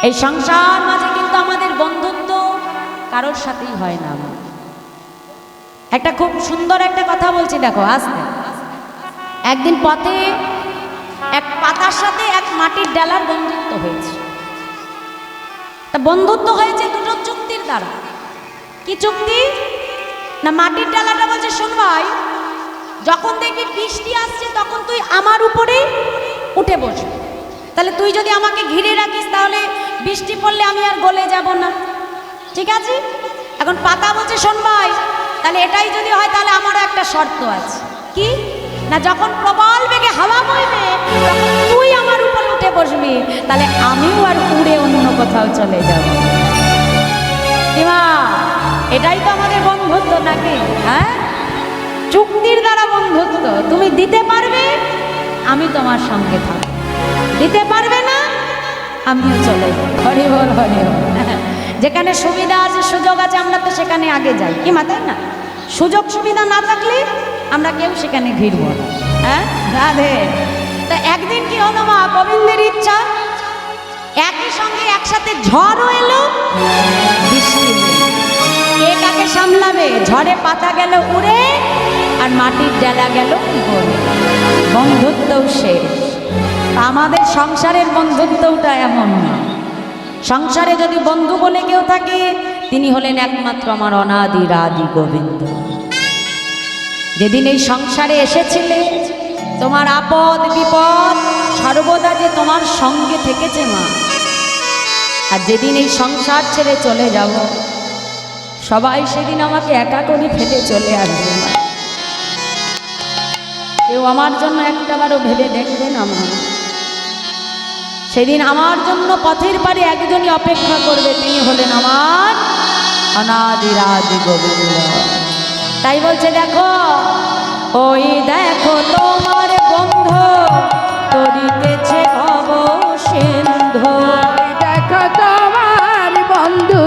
এই সংসার মাঝে কিন্তু আমাদের বন্ধুত্ব কারোর সাথেই হয় না। একটা খুব সুন্দর একটা কথা বলছি, দেখো আস্তে। একদিন পথে এক পাতার সাথে এক মাটির ডালার বন্ধুত্ব হয়েছে। তা বন্ধুত্ব হয়েছে দুটো চুক্তির দ্বারা। কি চুক্তি? না, মাটির ডালাটা বলছে, শোন ভাই, যখন দেখবি বৃষ্টি আসছে তখন তুই আমার উপরে উঠে বসবি। তাহলে তুই যদি আমাকে ঘিরে রাখিস তাহলে বৃষ্টি পড়লে আমি আর গলে যাব না, ঠিক আছে? এখন পাতা বলছে, শোন ভাই, তাহলে এটাই যদি হয় তাহলে আমারও একটা শর্ত আছে। কি? না, যখন প্রবল বেগে হাওয়া বইবে তখন তুই আমার উপরে উঠে বসবি, তাহলে আমিও আর উড়ে অন্য কোথাও চলে যাব। এটাই তো আমাদের বন্ধুত্ব নাকি? হ্যাঁ, চুক্তির দ্বারা বন্ধুত্ব। তুমি দিতে পারবে, আমি তোমার সঙ্গে থাকবো। দিতে পারবে না, আমিও চলে যাব। হরি বল, হরি বল। যেখানে সুবিধা আছে, সুযোগ আছে, আমরা তো সেখানে আগে যাই, কি মাথায় না? সুযোগ সুবিধা না থাকলে আমরা কেউ সেখানে ঘিরব না। হ্যাঁ, রাধে। তা একদিন কি হলো, মা গোবিন্দের ইচ্ছা, একই সঙ্গে একসাথে ঝড়ও এলো, বৃষ্টি এলো। কে কাকে সামলাবে? ঝড়ে পাতা গেল উড়ে, আর মাটির ডালা গেল গলে। বন্ধুত্বও শেষ। আমাদের সংসারের বন্ধুত্বটা এমন না। সংসারে যদি বন্ধু বলে কেউ থাকে, তিনি হলেন একমাত্র আমার অনাদি আদি গোবিন্দ। যেদিন এই সংসারে এসেছিলে, তোমার আপদ বিপদ সর্বদা যে তোমার সঙ্গে থেকেছে মা। আর যেদিন এই সংসার ছেড়ে চলে যাব, সবাই সেদিন আমাকে একা করে ফেলে চলে আসবে মা। কেউ আমার জন্য একটাবারও ভেবে দেখবেন আমার। সেদিন আমার জন্য পথের পারে একজনই অপেক্ষা করবে, তিনি হলেন আমার অনাদি আদি গোবিন্দ। তাই বলছে, দেখো ওই দেখো তোমার বন্ধু তরিতেছে ভব সিন্ধু। দেখো তোমার বন্ধু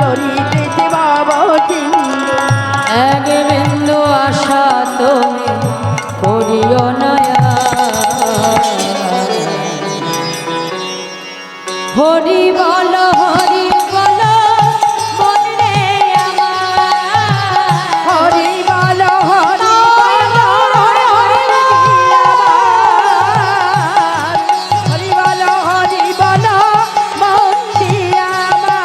তরিতেছে ভব সিন্ধু। এক বিন্দু আশা তুমি করিও নয়া। হরি বল, হরি বল, বললে আমার। হরি বল, হরি বল, হরি বল, হরি বল, বন্ধি আমার।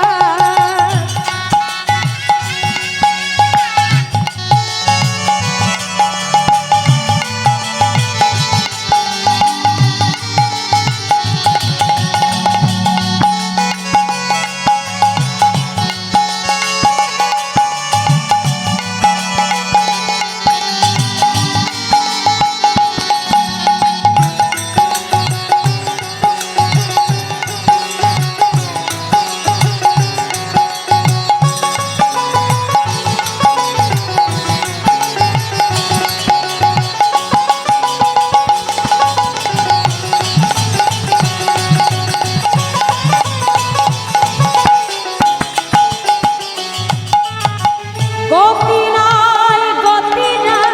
গতি নাই, গতি নাই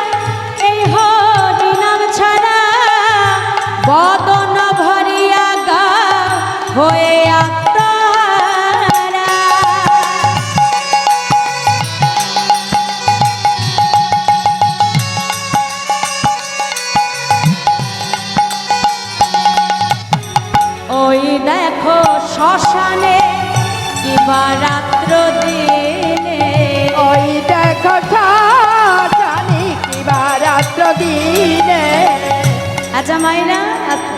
এই হরি নাম ছাড়া। বদন ভরিয়া গা হয়ে আত্মারা। ওই দেখো শ্মশানে কিবা রাত্র দিনে। ওই দেখো জানি কিবা রাত্র দিনে। আচ্ছা মাইরা, আচ্ছা,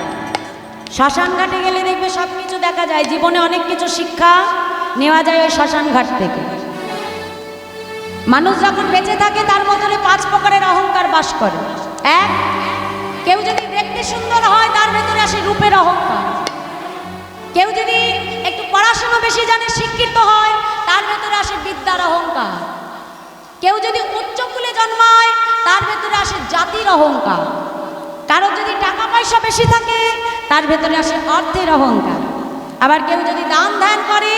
শ্মশান ঘাটে গেলে দেখবে সব কিছু দেখা যায়। জীবনে অনেক কিছু শিক্ষা নেওয়া যায় ওই শ্মশান ঘাট থেকে। মানুষ যখন বেঁচে থাকে তার মধ্যে 5 প্রকারের অহংকার বাস করে। এক, কেউ যদি দেখতে সুন্দর হয় তার ভেতরে আসে রূপের অহংকার। কেউ যদি একটু পড়াশোনা বেশি জানে, শিক্ষিত হয়, তার ভেতরে আসে বিদ্যার অহংকার। কেউ যদি উচ্চ কুলে জন্মায় তার ভেতরে আসে জাতির অহংকার। কারো যদি টাকা পয়সা বেশি থাকে তার ভেতরে আসে অর্থের অহংকার। আবার কেউ যদি দান ধ্যান করে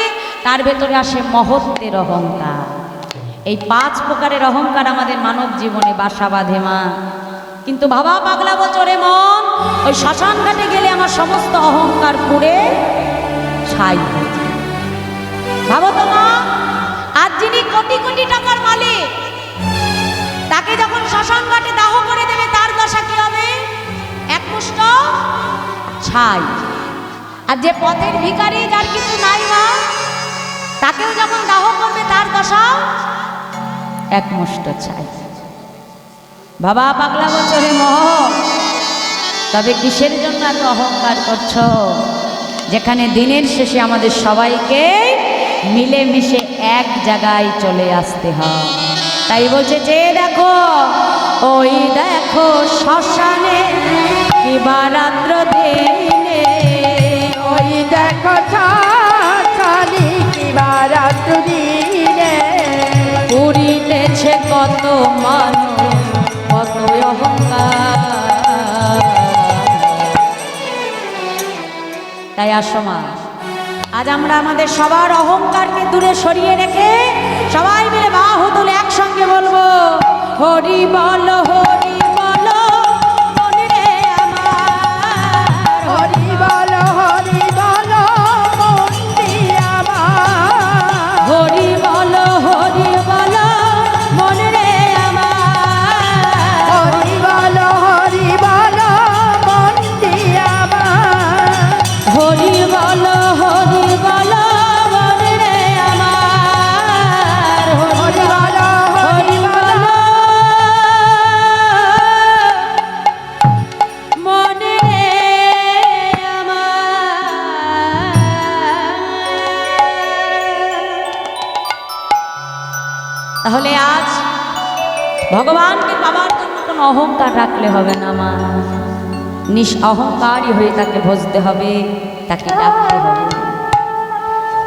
তার ভেতরে আসে মহত্বের অহংকার। এই 5 প্রকারের অহংকার আমাদের মানব জীবনে বাসা বাঁধে মা। কিন্তু বাবা পাগলা বলছে, রে মন, ওই শ্মশান ঘাটে গেলে আমার সমস্ত অহংকার পুড়ে ছাই হয়ে যায়। ভাবো তো মা, আজ যিনি কোটি কোটি টাকার মালিক, তাকে যখন শ্মশান ঘাটে দাহ করে দেবে তার দশা কি হবে? এক মুষ্ট ছাই। আর যে পথের ভিখারি, যার কিছু নাই মা, তাকেও যখন দাহ করবে তার দশা এক মুষ্ট ছাই। বাবা পাগলা বছরে মোহ, তবে কিসের জন্য এত অহংকার করছো, যেখানে দিনের শেষে আমাদের সবাইকে মিলেমিশে এক জায়গায় চলে আসতে হয়। তাই বলছে যে দেখো, ওই দেখো শ্মশানে কিবা রাত্র দিনে, ওই দেখো শ্মশানে কিবা রাত্র দিনে, পুরিতেছে কত মানুষ কত অহংকার। তাই আসো মা, আজ আমরা আমাদের সবার অহংকারকে দূরে সরিয়ে রেখে সবাই মিলে বাহু তুলে একসঙ্গে বলবো, হরি বল হরি বল মন রে আমার, হরি বল হরি বল মন দিয়ে আমার, হরি বল হরি বল মন রে আমার, হরি বল হরি বল মন দিয়ে আমার, হরি বল হরি বল মন রে আমার, হরি বল হরি বল মন রে আমার। তাহলে আজ ভগবানকে পাবার জন্য কোনো অহংকার রাখলে হবে না মা, অহংকারী হয়ে তাকে ভজতে হবে, তাকে ডাকতে হবে।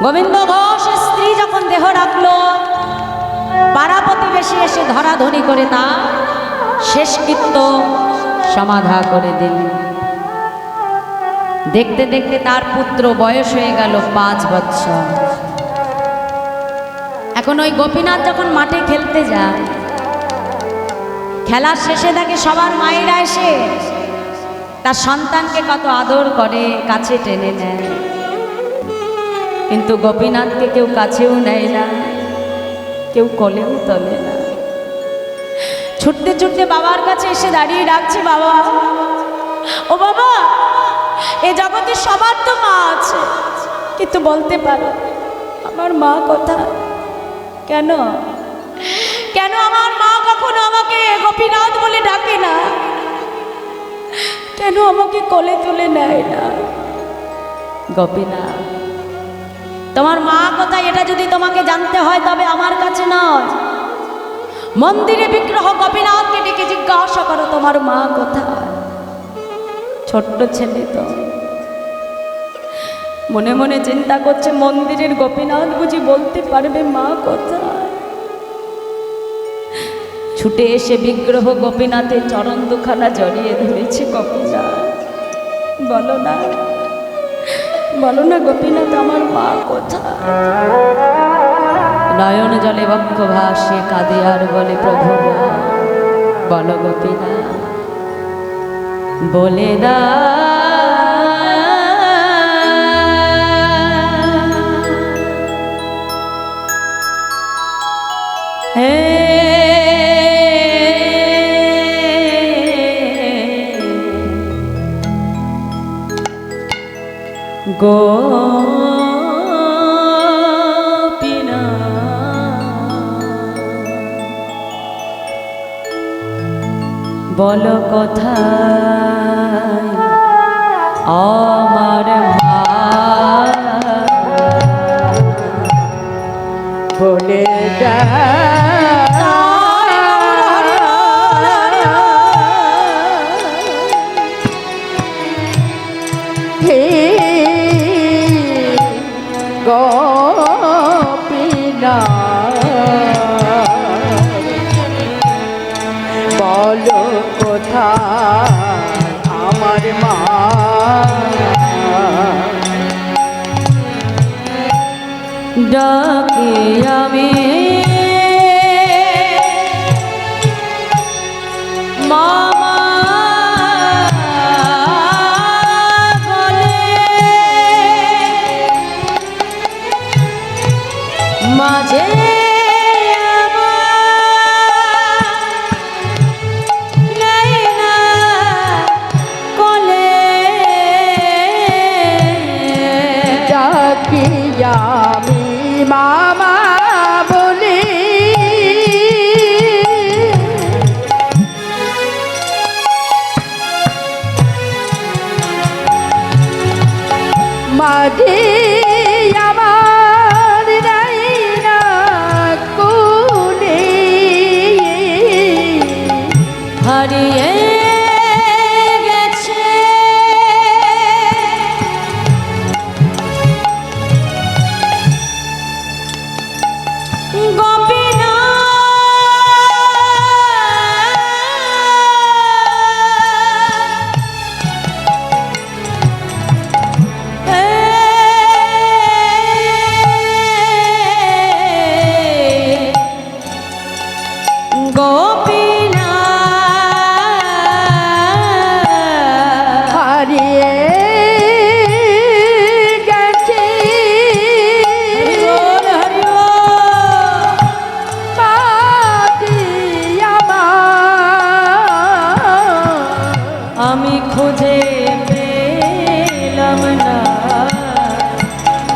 গোবিন্দ ঘোষের স্ত্রী যখন দেহ রাখলো, পাড়া প্রতিবেশী এসে ধরাধরি করে তার শেষকৃত্য সমাধা করে দিল। দেখতে দেখতে তার পুত্র বয়স হয়ে গেল 5 বছর। এখন ওই গোপীনাথ যখন মাঠে খেলতে যায়, খেলার শেষে দেখে সবার মায়েরা এসে তার সন্তানকে কত আদর করে, কাছে টেনে নেয়, কিন্তু গোপীনাথকে কেউ কাছেও নেয় না, কেউ কোলেও তোলে না। ছুটতে ছুটতে বাবার কাছে এসে দাঁড়িয়ে ডাকছে, বাবা, ও বাবা, এ জগতে সবার তো মা আছে, কিন্তু বলতে পারো আমার মা কোথায়? কেন কেন আমার মা কখনো আমাকে গোপীনাথ বলে ডাকে না? কেন আমাকে কোলে তুলে নেয় না? গোপীনাথ, তোমার মা কোথায় এটা যদি তোমাকে জানতে হয় তবে আমার কাছে নয়, মন্দিরে বিগ্রহ গোপীনাথকে ডেকে জিজ্ঞাসা করো তোমার মা কোথায়। ছোট্ট ছেলে তো মনে মনে চিন্তা করছে, মন্দিরের গোপীনাথ বুঝি বলতে পারবে মা কোথায়? ছুটে এসে বিগ্রহ গোপীনাথের চরণ দুখানা জড়িয়ে ধরেছে। গোপীনাথ, বলো না, বলো না গোপীনাথ, আমার মা কোথায়? নয়ন জলে বক্ষ ভাসে কাঁদে আর বলে, প্রভু বলো গোপীনাথ, বলে দা হে গোপীনাথ, বলো কোথায় আমার মা? বলে বলো কোথায় আমার মা? ডাকি আমি মামা বলে, মাঝে আমি মামা বলি মাঝে আমার নাই না কোলে হারিয়ে গেছে গোপীনা গোপীনা হারিয়ে গেছে আমি খুঁজে পেলাম না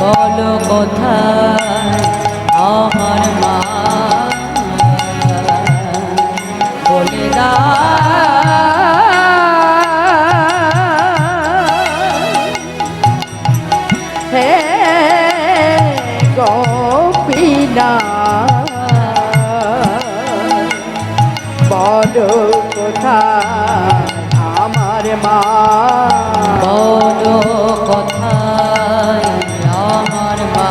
বলো কোথায় আমার মা বলে হে গোপীনা বলো কোথায় আমার মা বলো কোথায় আমার মা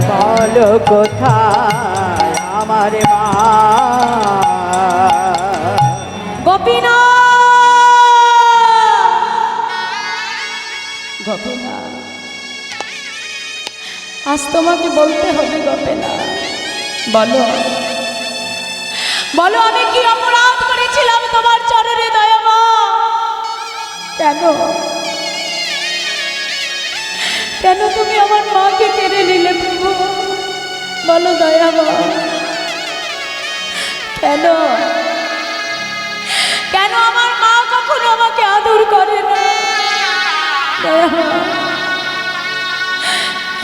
বলো কোথায় আমার মা গোপীনা গোপীনা আজ তোমাকে বলতে হবে গোপীনা বলো বলো আমি কি অপরাধ করেছিলাম তোমার চরণে দয়ামা কেন কেন তুমি আমার মাকে কেড়ে নিলে প্রভু বলো দয়ামা কেন কেন আমার মা কখনো আমাকে আদর করে না দয়ামা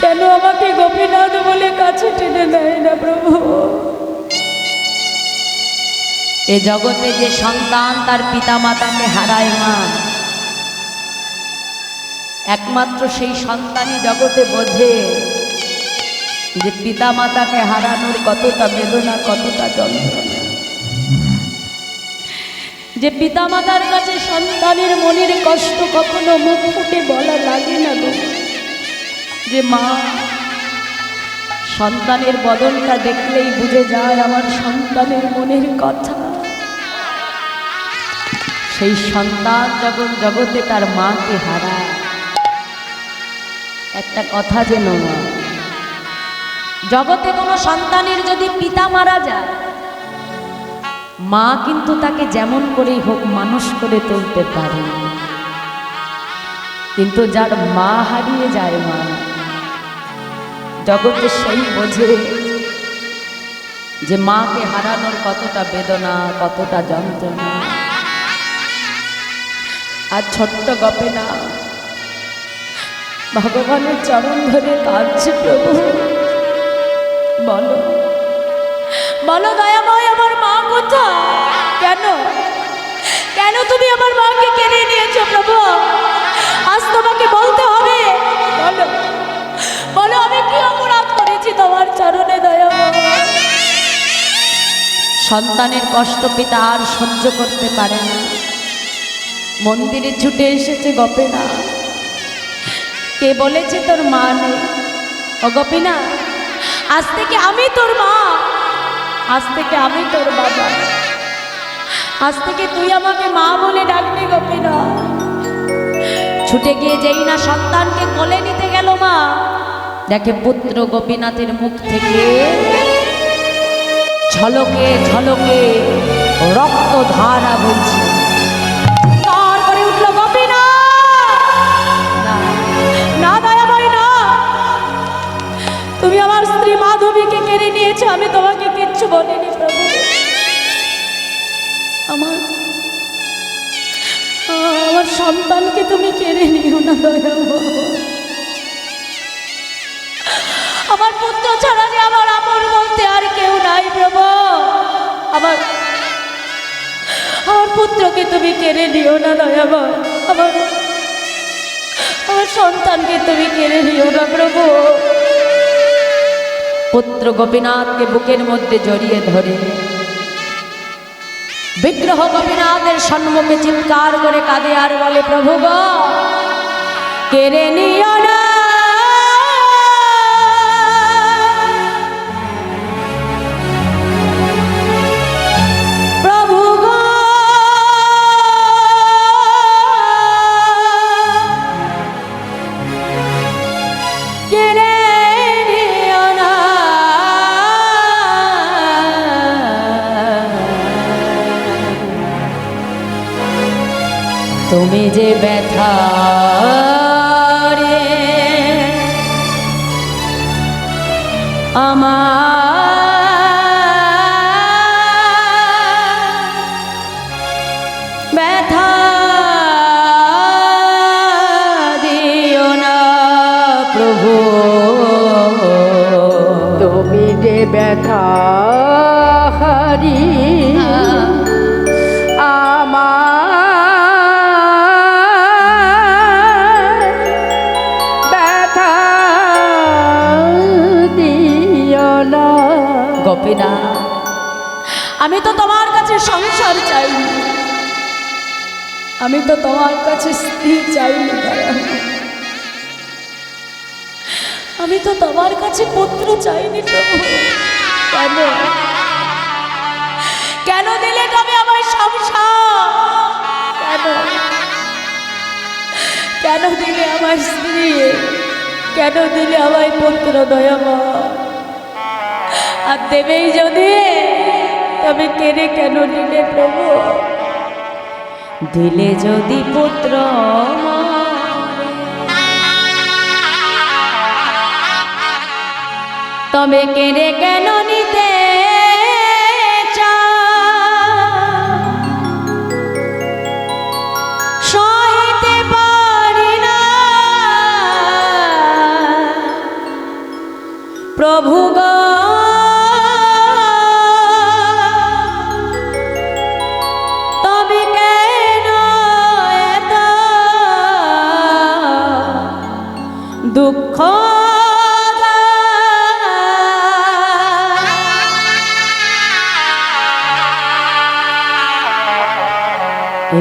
কেন আমাকে গোপীনাথ বলে কাছে টেনে নেয় না প্রভু এ জগতে যে সন্তান তার পিতা মাতাকে হারায় মা একমাত্র সেই সন্তানই জগতে বোঝে যে পিতা মাতাকে হারানোর কতটা বেদনা কতটা যন্ত্রণা যে পিতা মাতার কাছে সন্তানের মনের কষ্ট কখনো মুখ ফুটে বলা লাগে না গো যে মা সন্তানের বদনটা দেখলেই বুঝে যায় আমার সন্তানের মনের কথা সেই সন্তান যখন জগতে তার মাকে হারায় একটা কথা যেন মা জগতে কোনো সন্তানের যদি পিতা মারা যায় মা কিন্তু তাকে যেমন করেই হোক মানুষ করে তুলতে পারে কিন্তু যার মা হারিয়ে যায় মা জগতে সেই বোঝে যে মাকে হারানোর কতটা বেদনা কতটা যন্ত্রণা আর ছোট্ট গোপীনা ভগবানের চরণ ধরে কাঁদছে প্রভু বলো বলো দয়াময় আমার মা কোথায় কেন কেন তুমি আমার মাকে কেড়ে নিয়েছো প্রভু আজ তোমাকে বলতে হবে বলো বলো আমি কি অপরাধ করেছি তোমার চরণে দয়াময় সন্তানের কষ্ট পিতা আর সহ্য করতে পারে না মন্দিরে ছুটে এসেছে গোপীনা কে বলেছে তোর মা নেই ও গোপীনা আজ থেকে আমি তোর মা আজ থেকে আমি তোর বাবা আজ থেকে তুই আমাকে মা বলে ডাকবি গোপীনা ছুটে গিয়ে যেই না সন্তানকে কোলে নিতে গেল মা দেখে পুত্র গোপীনাথের মুখ থেকে ঝলকে ঝলকে রক্ত ধারা বলছে করে উঠল গোপীনা না দয়াময় না তুমি আমার মাধবীকে কেড়ে নিয়েছো, আমি তোমাকে কিচ্ছু বলিনি প্রভু। আমার আমার সন্তানকে তুমি কেড়ে নিও না দয়াময়। আমার পুত্র ছাড়া যে আমার আপন বলতে আর কেউ নাই প্রভু। আমার আমার পুত্রকে তুমি কেড়ে নিও না দয়াময়। আমার আমার সন্তানকে তুমি কেড়ে নিও না প্রভু। পুত্র গোপীনাথকে বুকের মধ্যে জড়িয়ে ধরে বিগ্রহ গোপীনাথের সম্মুখে চিৎকার করে কাঁদে আর বলে, প্রভু গো, কেড়ে নিও না, প্রভু গো, কেড়ে নিও না, তুমি যে ব্যথা রে আমার ব্যথা দিও না প্রভু। তুমি যে ব্যথা হারি আমার ব্যথা দিও না। গোপীনা, আমি তো তোমার কাছে সংসার চাইনি, আমি তো তোমার কাছে স্ত্রী চাইনি, আমি তো তোমার কাছে পুত্র চাইনি প্রভু। কেন কেন দিলে তুমি আমার সংসার? কেন কেন দিলে আমার স্ত্রী? কেন দিলে আমার পুত্র দয়াময়? আর দেবেই যদি, তবে কেড়ে কেন নিলে প্রভু? দিলে যদি পুত্র তবে কেড়ে কেন নিতে সইতে পারি না প্রভু গো, তবে কেন এত দুঃখ?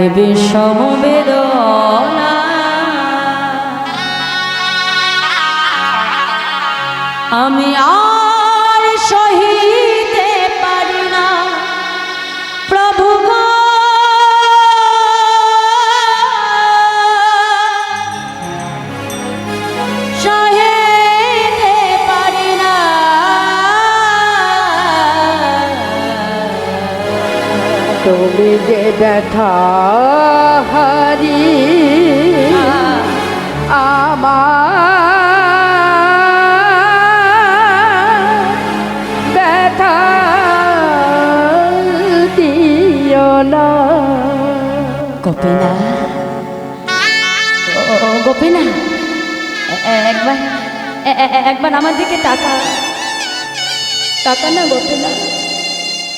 এ বিষম বেদনা আমি আর সহিতে পারি না প্রভু গো, সহিতে পারি না। তুমি যে ব্যথা হারি আমার ব্যথা দিও না। গোপীনা, ও গোপীনা, একবার একবার আমার দিকে তাকা, তাকা না গোপীনা।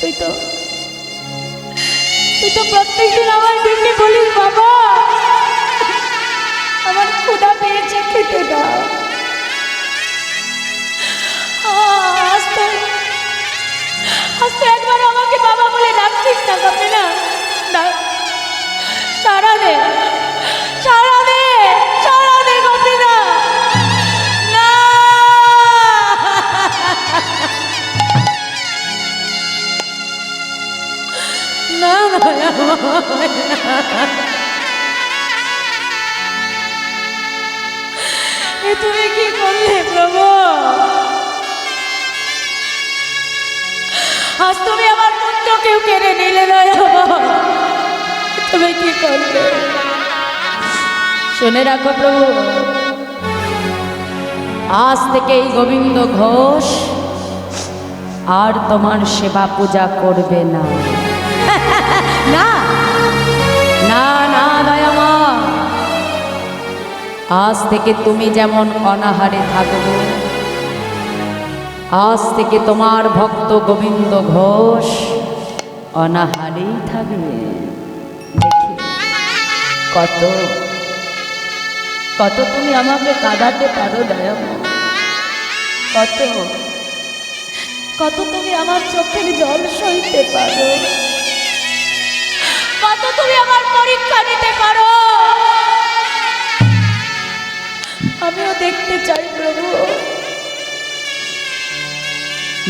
তুই তো প্রত্যেকদিন আমার দিকে বলিস, বাবা আমার ক্ষুধা পেয়েছে, খেতে দাও। আস্তে আস্তে একবার আমাকে বাবা বলে ডাকছিস না গোপীনা? সারা দে, সারা দে, সারা দে গোপীনা। না, না এ তুমি কি করলে প্রভু? আজ তুমি আমার পুত্রকেও কেড়ে নিলে দয়াময়। তুমি কি করলে? শুনে রাখো প্রভু, আজ থেকে এই গোবিন্দ ঘোষ আর তোমার সেবা পূজা করবে না। না না না দয়ামা, আজ থেকে তুমি যেমন অনাহারে থাকবে, আজ থেকে তোমার ভক্ত গোবিন্দ ঘোষ অনাহারেই থাকবে। দেখি কত কত তুমি আমাকে কাঁদাতে পারো দয়ামা, কত কত তুমি আমার চোখের জল সইতে পারো, কত তুমি আমার পরীক্ষা নিতে পারো। আমিও দেখতে চাই প্রভু।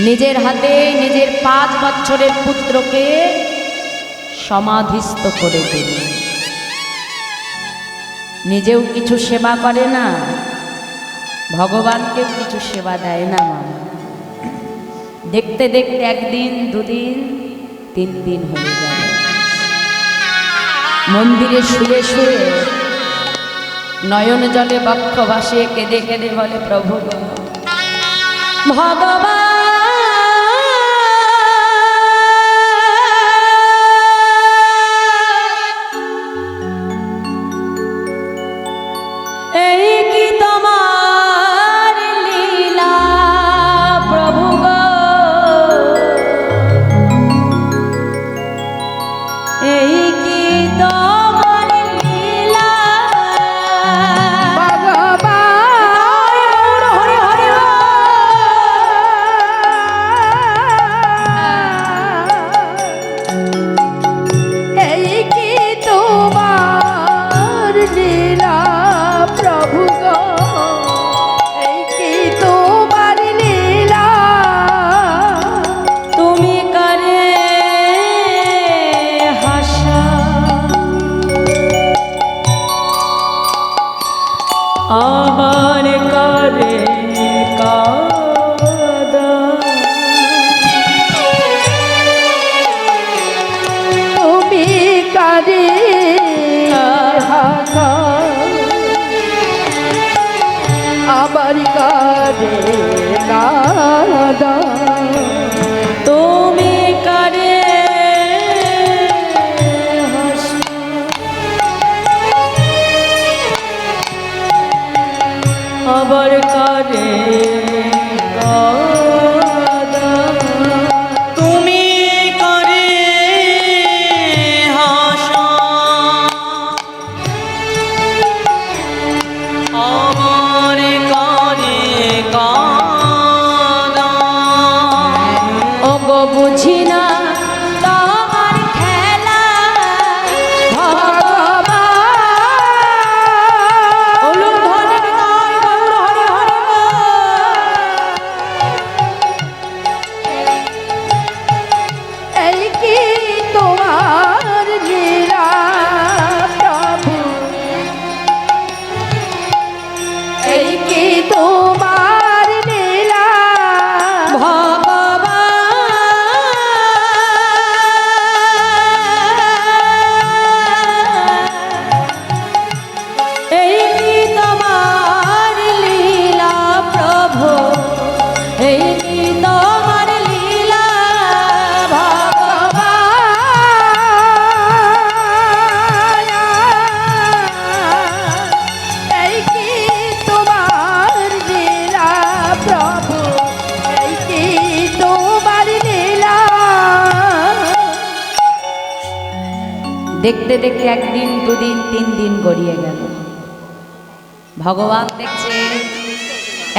নিজের হাতে নিজের 5 বছরের পুত্রকে সমাধিস্থ করে দিল, নিজেও কিছু সেবা করে না, ভগবানকেও কিছু সেবা দেয় না। মামা দেখতে দেখতে 1 দিন 2 দিন 3 দিন হয়ে গেল। মন্দিরে শুয়ে শুয়ে নয়ন জলে বক্ষ ভাসিয়ে কেঁদে কেঁদে বলে, প্রভু ভগবান এই কি তোমার লীলা, প্রভু গো এই কি তোমার লীলা। ভগবান হরি হরি এই কি তোমার লীলা, প্রভু গো এই কি তোমার লীলা। তুমি করে হাসা আমার করে কাঁদা, তুমি কারে হাসা আমার কারে কাদা। তুমি করে হাসা আবার করে কাঁদা। তুমি করে হাসা আমার করে কাঁদা। ওগো বুঝি না তোমার খেলা, ওলুক ধনে নিতাই গৌর হরি হরি এই কি তোমার লীলা, প্রভু এই কি তোমার লীলা। এই কি তোমার লীলা, প্রভু এই কি তোমার লীলা। এই কি তোমার লীলা, প্রভু এই কি তোমার লীলা। দেখতে দেখতে 1 দিন 2 দিন 3 দিন গড়িয়ে গেল। ভগবান দেখছে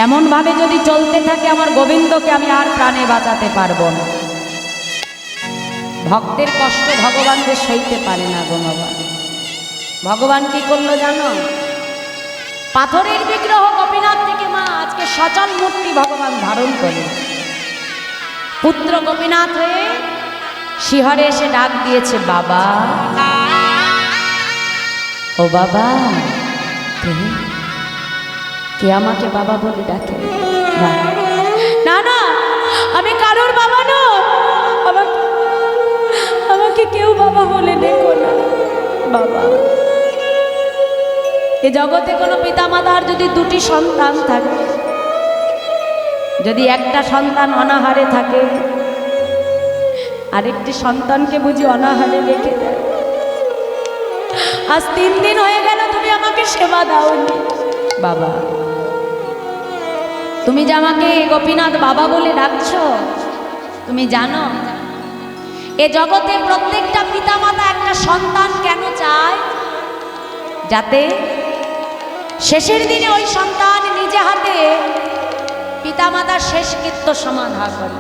এমনভাবে যদি চলতে থাকে আমার গোবিন্দকে আমি আর প্রাণে বাঁচাতে পারবো না। ভক্তের কষ্ট ভগবান যে সইতে পারে না গো বাবা। ভগবান কি করলো জানো? পাথরের বিগ্রহ গোপীনাথ থেকে মা আজকে সচল মূর্তি ভগবান ধারণ করে পুত্র গোপীনাথ হয়ে শিহরে এসে ডাক দিয়েছে, বাবা ও বাবা। কে আমাকে বাবা বলে ডাকে? না না, আমি কারোর বাবা না, আমাকে কেউ বাবা বলে ডেকো না। বাবা, এ জগতে কোনো পিতামাতার যদি 2টি সন্তান থাকে, যদি একটা সন্তান অনাহারে থাকে আরেকটি সন্তানকে বুঝি অনাহারে রেখে দেয়। আজ 3 দিন হয়ে গেল তুমি আমাকে সেবা দাওনি বাবা। তুমি যে আমাকে গোপীনাথ বাবা বলে ডাকছো, তুমি জানো এ জগতে প্রত্যেকটা পিতামাতা একটা সন্তান কেন চায়? যাতে শেষের দিনে ওই সন্তান নিজে হাতে পিতামাতার শেষকৃত্য সমাধা করে।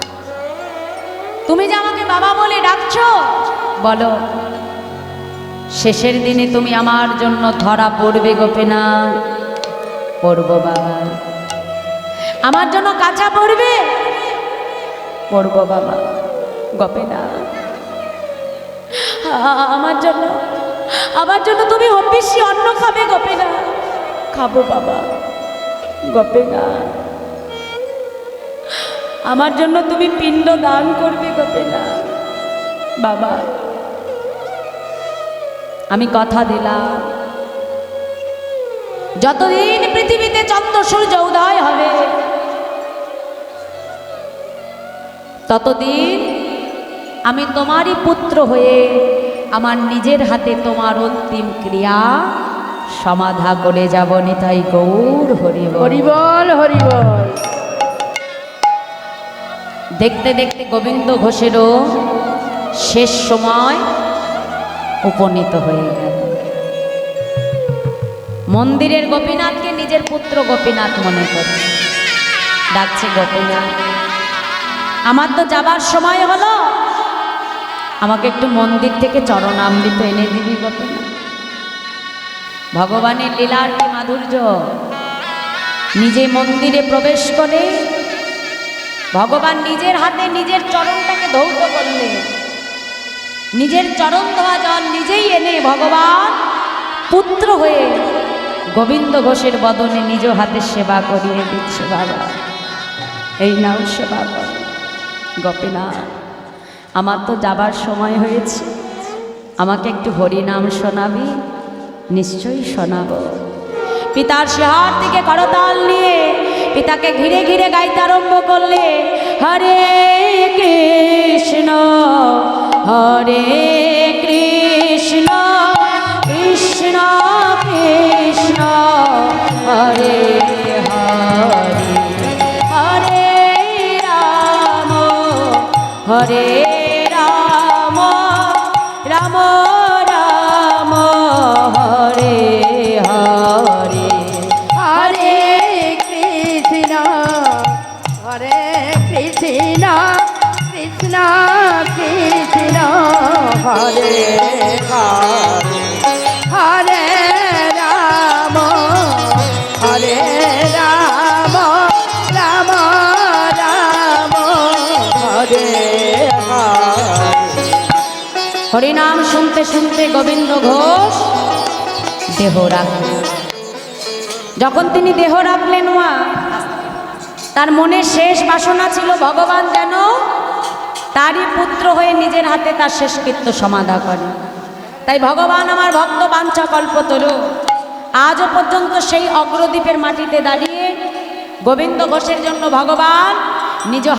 তুমি যে আমাকে বাবা বলে ডাকছো, বলো শেষের দিনে তুমি আমার জন্য ধরা পড়বে গোপীনাথ? পড়বো বাবা। আমার জন্য কাঁচা পড়বে? পড়বো বাবা। গোপীনাথ আমার জন্য তুমি হবিষ্যি অন্ন খাবে গোপীনাথ? খাবো বাবা। গোপীনাথ আমার জন্য তুমি পিণ্ড দান করবে গোপীনাথ? বাবা আমি কথা দিলাম, যতদিন পৃথিবীতে চন্দ্র সূর্য উদয় হবে ততদিন আমি তোমারই পুত্র হয়ে আমার নিজের হাতে তোমার অন্তিম ক্রিয়া সমাধা করে যাব। নিতাই গৌর হরি বল। হরি বল, হরি বল। দেখতে দেখতে গোবিন্দ ঘোষেরও শেষ সময় উপনীত হয়ে গেল। মন্দিরের গোপীনাথকে নিজের পুত্র গোপীনাথ মনে করে ডাকছে, গোপীনাথ আমার তো যাবার সময় হলো, আমাকে একটু মন্দির থেকে চরণামৃত এনে দিবি গোপীনাথ। ভগবানের লীলার কি মাধুর্য! নিজে মন্দিরে প্রবেশ করে ভগবান নিজের হাতে নিজের চরণটাকে ধৌত করলেন। নিজের চরণ ধোয়া জল নিজেই এনে ভগবান পুত্র হয়ে গোবিন্দ ঘোষের বদনে নিজ হাতে সেবা করিয়ে দিচ্ছে। বাবা এই নাও সেবা কর। গোপীনাথ আমার তো যাবার সময় হয়েছে, আমাকে একটু হরিনাম শোনাবি? নিশ্চয়ই শোনাবো। পিতার শিহার থেকে করতাল নিয়ে পিতাকে ঘিরে ঘিরে গাইতে আরম্ভ করলে, হরে কৃষ্ণ হরে কৃষ্ণ কৃষ্ণ কৃষ্ণ হরে হরে হরে রাম হরে রাম রাম রাম হরে হরে হরে কৃষ্ণ হরে কৃষ্ণ কৃষ্ণ কৃষ্ণ হরে হরে হরে রাম হরে রাম রাম রাম হরে হরে। হরিনাম শুনতে শুনতে গোবিন্দ ঘোষ দেহ রাখলেন। যখন তিনি দেহ রাখলেন তার মনের শেষ বাসনা ছিল ভগবান যেন তারই পুত্র হয়ে নিজের হাতে তার শেষকৃত্য সমাধা করে। তাই ভগবান আমার ভক্ত বাঞ্ছা কল্পতরু আজও পর্যন্ত সেই অগ্রদ্বীপের মাটিতে দাঁড়িয়ে গোবিন্দ ঘোষের জন্য ভগবান নিজ